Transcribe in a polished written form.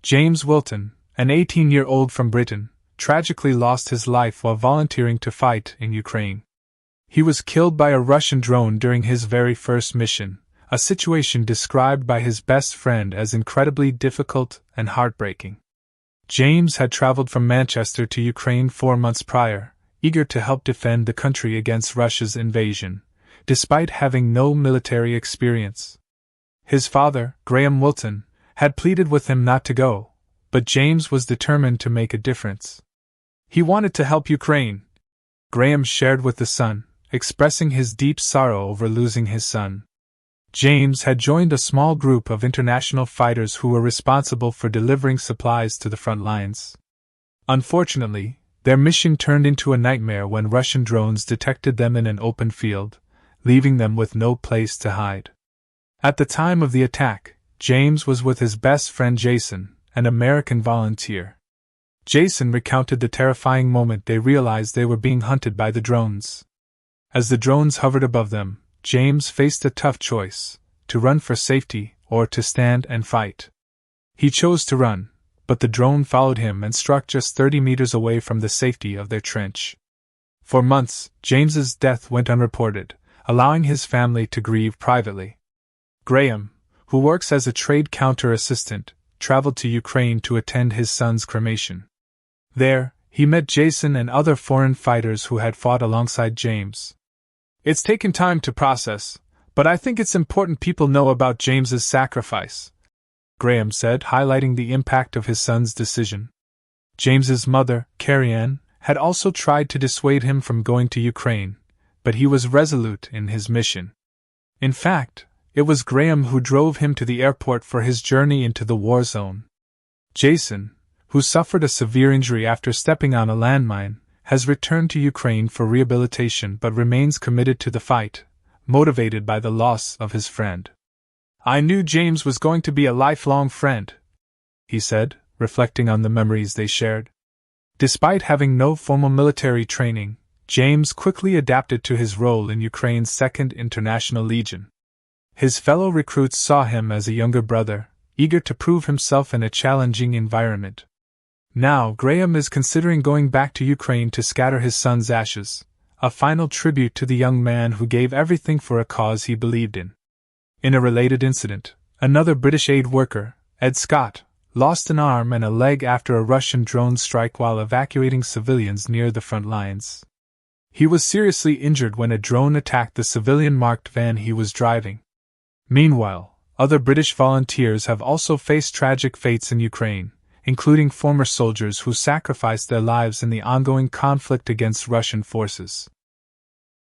James Wilton, an 18-year-old from Britain, tragically lost his life while volunteering to fight in Ukraine. He was killed by a Russian drone during his very first mission, a situation described by his best friend as incredibly difficult and heartbreaking. James had traveled from Manchester to Ukraine 4 months prior, eager to help defend the country against Russia's invasion, despite having no military experience. His father, Graham Wilton, had pleaded with him not to go, but James was determined to make a difference. He wanted to help Ukraine, Graham shared with the son, expressing his deep sorrow over losing his son. James had joined a small group of international fighters who were responsible for delivering supplies to the front lines. Unfortunately, their mission turned into a nightmare when Russian drones detected them in an open field, leaving them with no place to hide. At the time of the attack, James was with his best friend Jason, an American volunteer. Jason recounted the terrifying moment they realized they were being hunted by the drones. As the drones hovered above them, James faced a tough choice: to run for safety or to stand and fight. He chose to run, but the drone followed him and struck just 30 meters away from the safety of their trench. For months, James's death went unreported, allowing his family to grieve privately. Graham, who works as a trade counter assistant, traveled to Ukraine to attend his son's cremation. There, he met Jason and other foreign fighters who had fought alongside James. "It's taken time to process, but I think it's important people know about James's sacrifice," Graham said, highlighting the impact of his son's decision. James's mother, Carrie-Ann, had also tried to dissuade him from going to Ukraine, but he was resolute in his mission. In fact, it was Graham who drove him to the airport for his journey into the war zone. Jason, who suffered a severe injury after stepping on a landmine, has returned to Ukraine for rehabilitation but remains committed to the fight, motivated by the loss of his friend. "I knew James was going to be a lifelong friend," he said, reflecting on the memories they shared. Despite having no formal military training, James quickly adapted to his role in Ukraine's 2nd International Legion. His fellow recruits saw him as a younger brother, eager to prove himself in a challenging environment. Now Graham is considering going back to Ukraine to scatter his son's ashes, a final tribute to the young man who gave everything for a cause he believed in. In a related incident, another British aid worker, Ed Scott, lost an arm and a leg after a Russian drone strike while evacuating civilians near the front lines. He was seriously injured when a drone attacked the civilian-marked van he was driving. Meanwhile, other British volunteers have also faced tragic fates in Ukraine, including former soldiers who sacrificed their lives in the ongoing conflict against Russian forces.